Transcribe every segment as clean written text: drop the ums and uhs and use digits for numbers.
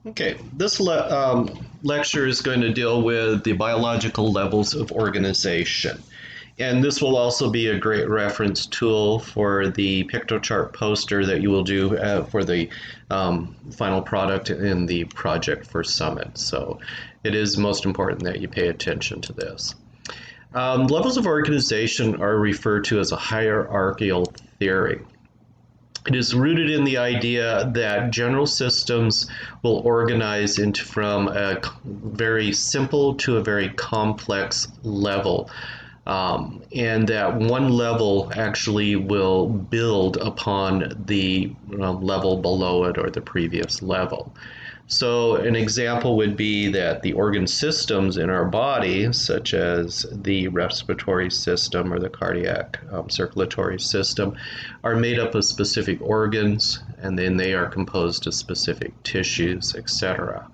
Okay, this lecture is going to deal with the biological levels of organization. And this will also be a great reference tool for the PictoChart poster that you will do for the final product in the project for Summit. So it is most important that you pay attention to this. Levels of organization are referred to as a hierarchical theory. It is rooted in the idea that general systems will organize into from a very simple to a very complex level. And that one level actually will build upon the level below it or the previous level. So an example would be that the organ systems in our body, such as the respiratory system or the cardiac circulatory system, are made up of specific organs, and then they are composed of specific tissues, etc.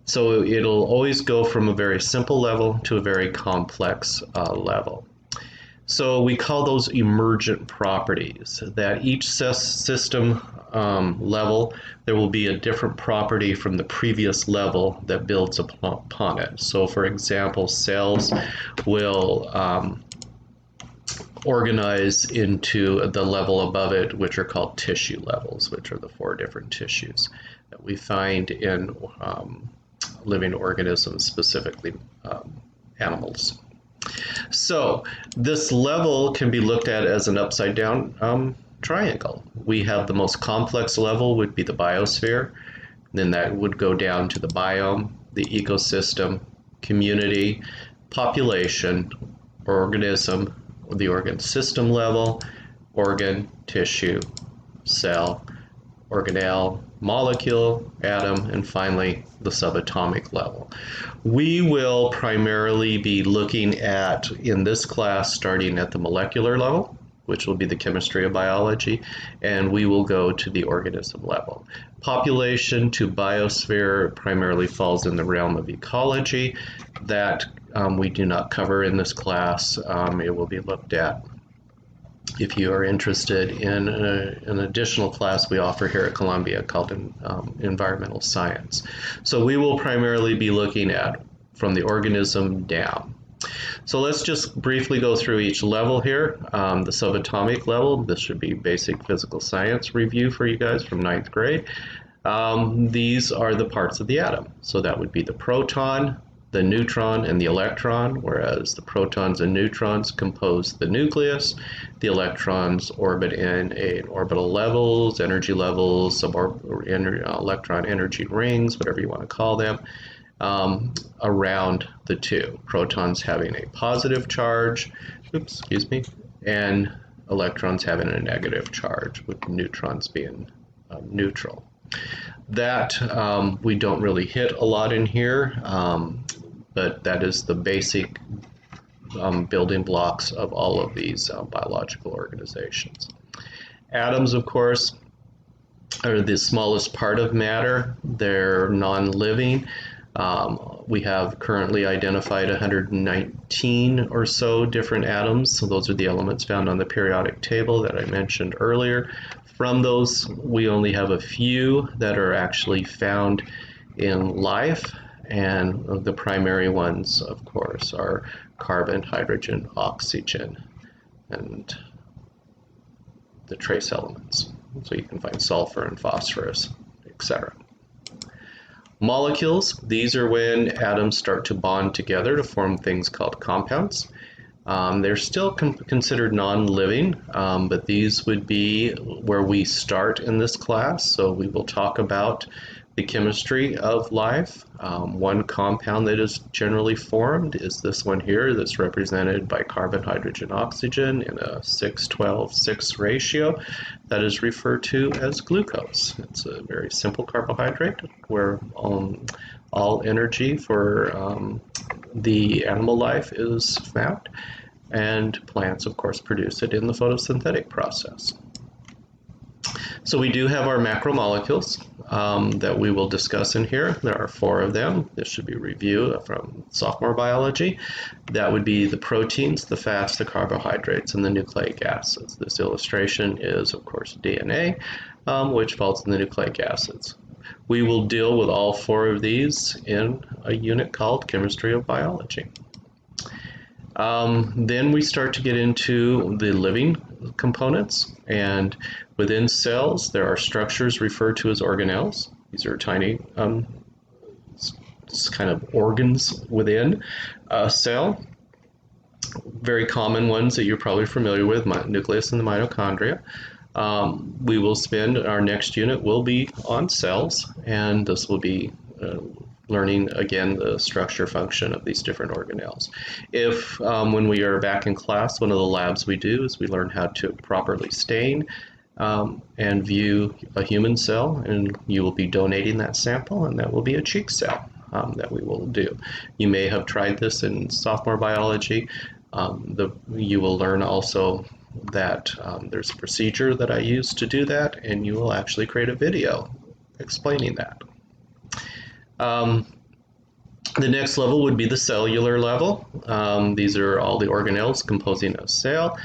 So it'll always go from a very simple level to a very complex level. So we call those emergent properties, that each system level, there will be a different property from the previous level that builds upon it. So for example, cells will organize into the level above it, which are called tissue levels, which are the 4 different tissues that we find in living organisms, specifically animals. So this level can be looked at as an upside down triangle. We have the most complex level would be the biosphere. Then that would go down to the biome, the ecosystem, community, population, organism, the organ system level, organ, tissue, cell, organelle, molecule, atom, and finally the subatomic level. We will primarily be looking at, in this class, starting at the molecular level, which will be the chemistry of biology, and we will go to the organism level. Population to biosphere primarily falls in the realm of ecology. That we do not cover in this class. It will be looked at if you are interested in an additional class we offer here at Columbia called environmental science. So we will primarily be looking at from the organism down. So let's just briefly go through each level here. The subatomic level, this should be basic physical science review for you guys from 9th grade. These are the parts of the atom. So that would be the proton, the neutron, and the electron, whereas the protons and neutrons compose the nucleus. The electrons orbit in orbital levels, energy levels, electron energy rings, whatever you want to call them, around the two. Protons having a positive charge, and electrons having a negative charge, with neutrons being neutral. That we don't really hit a lot in here, but that is the basic building blocks of all of these biological organizations. Atoms, of course, are the smallest part of matter. They're non-living. We have currently identified 119 or so different atoms. So those are the elements found on the periodic table that I mentioned earlier. From those, we only have a few that are actually found in life, and the primary ones, of course, are carbon, hydrogen, oxygen, and the trace elements. So you can find sulfur and phosphorus, etc. Molecules, these are when atoms start to bond together to form things called compounds. They're still considered non-living, but these would be where we start in this class. So we will talk about the chemistry of life. One compound that is generally formed is this one here, that's represented by carbon, hydrogen, oxygen in a 6-12-6 ratio. That is referred to as glucose. It's a very simple carbohydrate where all energy for the animal life is found, and plants, of course, produce it in the photosynthetic process. So we do have our macromolecules that we will discuss in here. There are 4 of them. This should be a review from sophomore biology. That would be the proteins, the fats, the carbohydrates, and the nucleic acids. This illustration is, of course, DNA, which falls in the nucleic acids We will deal with all 4 of these in a unit called Chemistry of Biology. Then we start to get into the living components, and within cells there are structures referred to as organelles. These are tiny kind of organs within a cell. Very common ones that you're probably familiar with, nucleus and the mitochondria. We will spend, our next unit will be on cells, and this will be learning again the structure function of these different organelles. If when we are back in class, one of the labs we do is we learn how to properly stain and view a human cell, and you will be donating that sample, and that will be a cheek cell that we will do. You may have tried this in sophomore biology. You will learn also that there's a procedure that I use to do that, and you will actually create a video explaining that. The next level would be the cellular level. These are all the organelles composing a cell.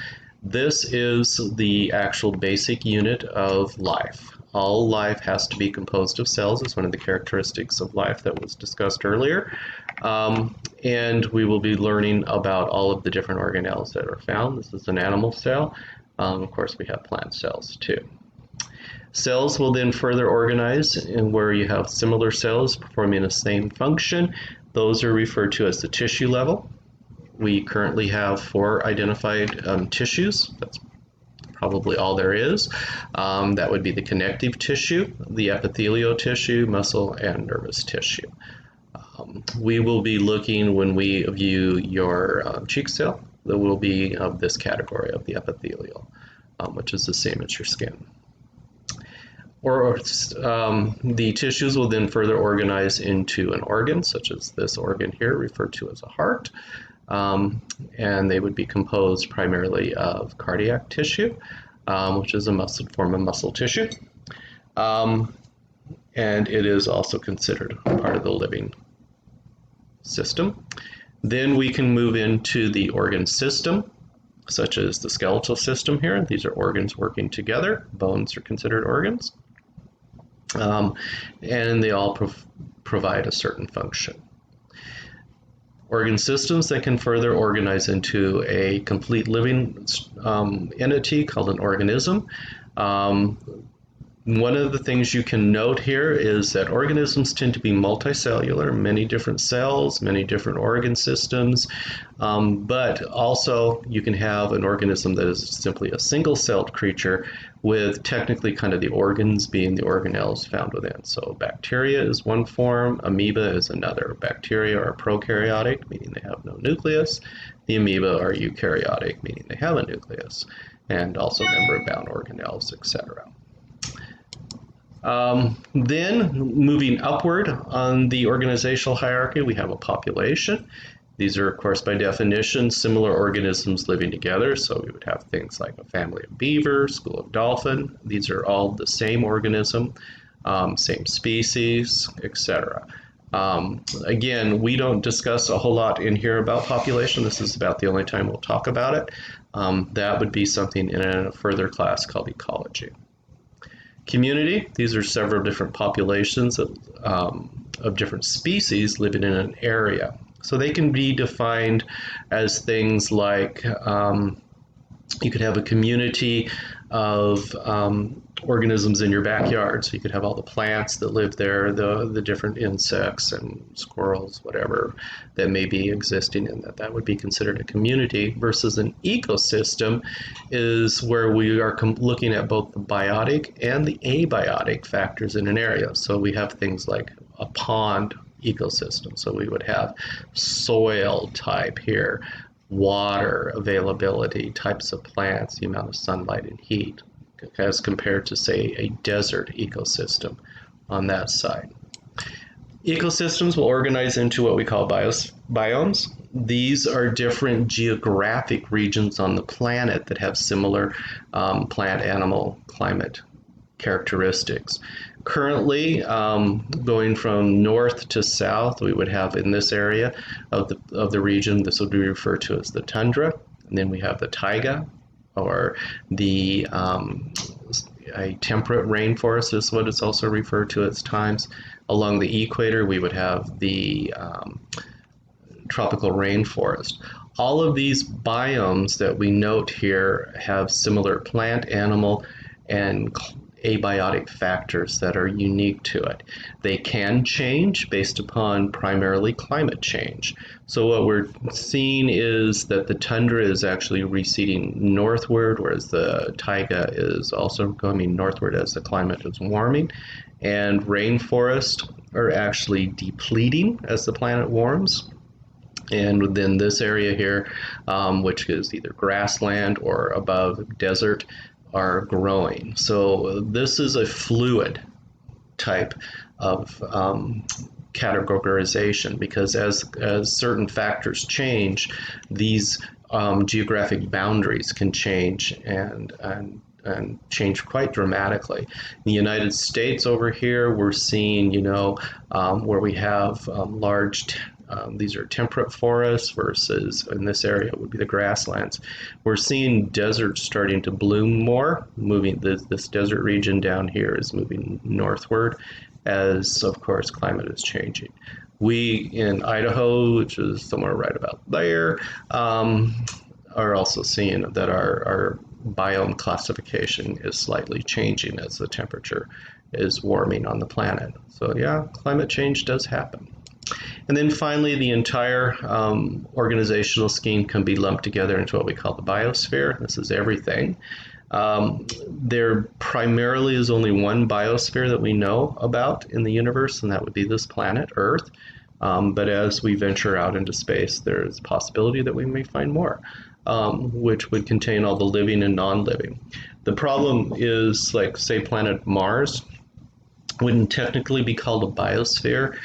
This is the actual basic unit of life. All life has to be composed of cells. It's one of the characteristics of life that was discussed earlier. And we will be learning about all of the different organelles that are found. This is an animal cell. Of course, we have plant cells too. Cells will then further organize in where you have similar cells performing the same function. Those are referred to as the tissue level. We currently have 4 identified tissues. That's probably all there is. That would be the connective tissue, the epithelial tissue, muscle, and nervous tissue. We will be looking, when we view your cheek cell, that will be of this category of the epithelial, which is the same as your skin. The tissues will then further organize into an organ, such as this organ here, referred to as a heart. And they would be composed primarily of cardiac tissue, which is a form of muscle tissue. And it is also considered part of the living system. Then we can move into the organ system, such as the skeletal system here. These are organs working together. Bones are considered organs. And they all provide a certain function. Organ systems that can further organize into a complete living entity called an organism. One of the things you can note here is that organisms tend to be multicellular, many different cells, many different organ systems, but also you can have an organism that is simply a single-celled creature with technically kind of the organs being the organelles found within. So bacteria is one form, amoeba is another. Bacteria are prokaryotic, meaning they have no nucleus. The amoeba are eukaryotic, meaning they have a nucleus, and also membrane-bound organelles, etc. Then moving upward on the organizational hierarchy, we have a population. These are, of course, by definition, similar organisms living together. So we would have things like a family of beaver, school of dolphin. These are all the same organism, same species, etc. Again, we don't discuss a whole lot in here about population. This is about the only time we'll talk about it. That would be something in a further class called ecology. Community, these are several different populations of different species living in an area. So they can be defined as things like you could have a community of organisms in your backyard. So you could have all the plants that live there, the different insects and squirrels, whatever that may be existing in that. That would be considered a community, versus an ecosystem is where we are looking at both the biotic and the abiotic factors in an area. So we have things like a pond ecosystem. So we would have soil type here, water availability, types of plants, the amount of sunlight and heat, as compared to, say, a desert ecosystem on that side. Ecosystems will organize into what we call biomes. These are different geographic regions on the planet that have similar plant, animal, climate characteristics. Currently, going from north to south, we would have in this area of the region, this would be referred to as the tundra. And then we have the taiga, or the a temperate rainforest is what it's also referred to at times. Along the equator, we would have the tropical rainforest. All of these biomes that we note here have similar plant, animal, and abiotic factors that are unique to it. They can change based upon primarily climate change. So what we're seeing is that the tundra is actually receding northward, whereas the taiga is also coming northward as the climate is warming. And rainforests are actually depleting as the planet warms. And within this area here, which is either grassland or above desert, are growing. So this is a fluid type of categorization, because as certain factors change, these geographic boundaries can change and change quite dramatically. In the United States over here, we're seeing, where we have large these are temperate forests versus in this area it would be the grasslands. We're seeing deserts starting to bloom more, moving this desert region down here is moving northward as, of course, climate is changing. We in Idaho, which is somewhere right about there, are also seeing that our biome classification is slightly changing as the temperature is warming on the planet. So yeah, climate change does happen. And then finally, the entire organizational scheme can be lumped together into what we call the biosphere. This is everything. There primarily is only one biosphere that we know about in the universe, and that would be this planet, Earth. But as we venture out into space, there's a possibility that we may find more, which would contain all the living and non-living. The problem is, like, say, planet Mars wouldn't technically be called a biosphere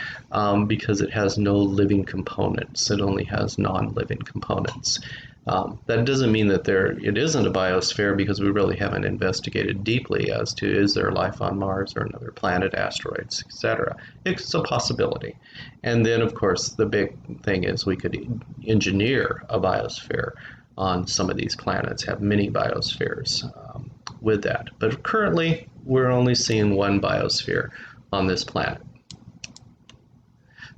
because it has no living components. It only has non-living components. That doesn't mean that it isn't a biosphere, because we really haven't investigated deeply as to is there life on Mars or another planet, asteroids, etc. It's a possibility. And then, of course, the big thing is we could engineer a biosphere on some of these planets, have mini biospheres with that. But currently, we're only seeing one biosphere on this planet.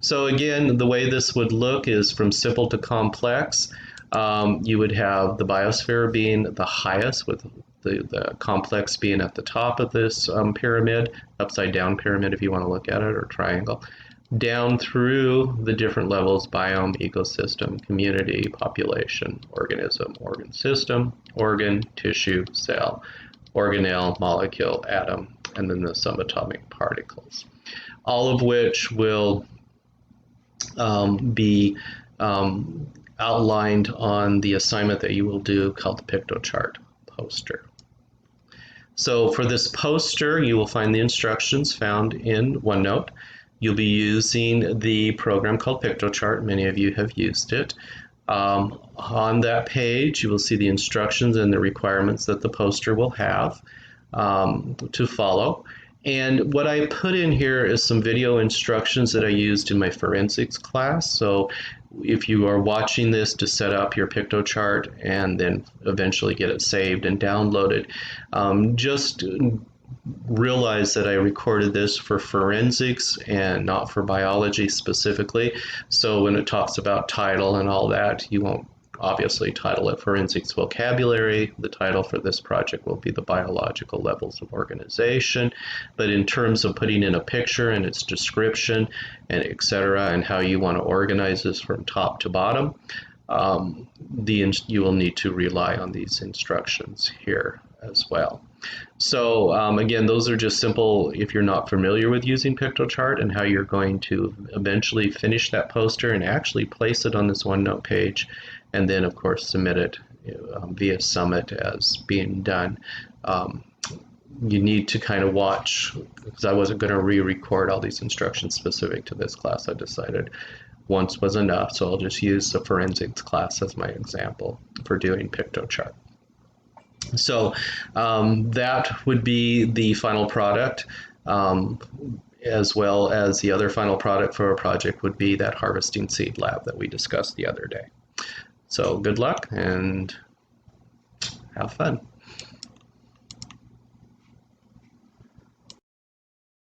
So again, the way this would look is from simple to complex. You would have the biosphere being the highest, with the complex being at the top of this pyramid, upside down pyramid if you want to look at it, or triangle, down through the different levels: biome, ecosystem, community, population, organism, organ system, organ, tissue, cell, organelle, molecule, atom, and then the subatomic particles, all of which will be outlined on the assignment that you will do called the PictoChart poster. So for this poster, you will find the instructions found in OneNote. You'll be using the program called PictoChart. Many of you have used it. On that page, you will see the instructions and the requirements that the poster will have to follow. And what I put in here is some video instructions that I used in my forensics class. So if you are watching this to set up your PictoChart and then eventually get it saved and downloaded, just realize that I recorded this for forensics and not for biology specifically. So when it talks about title and all that, you won't obviously title it Forensics Vocabulary. The title for this project will be the Biological Levels of Organization. But in terms of putting in a picture and its description and etc., and how you want to organize this from top to bottom, you will need to rely on these instructions here as well. So again, those are just simple if you're not familiar with using PictoChart, and how you're going to eventually finish that poster and actually place it on this OneNote page, and then of course submit it via Summit as being done. You need to kind of watch, because I wasn't going to re-record all these instructions specific to this class. I decided once was enough, so I'll just use the forensics class as my example for doing PictoChart. So that would be the final product, as well as the other final product for a project would be that harvesting seed lab that we discussed the other day. So good luck and have fun.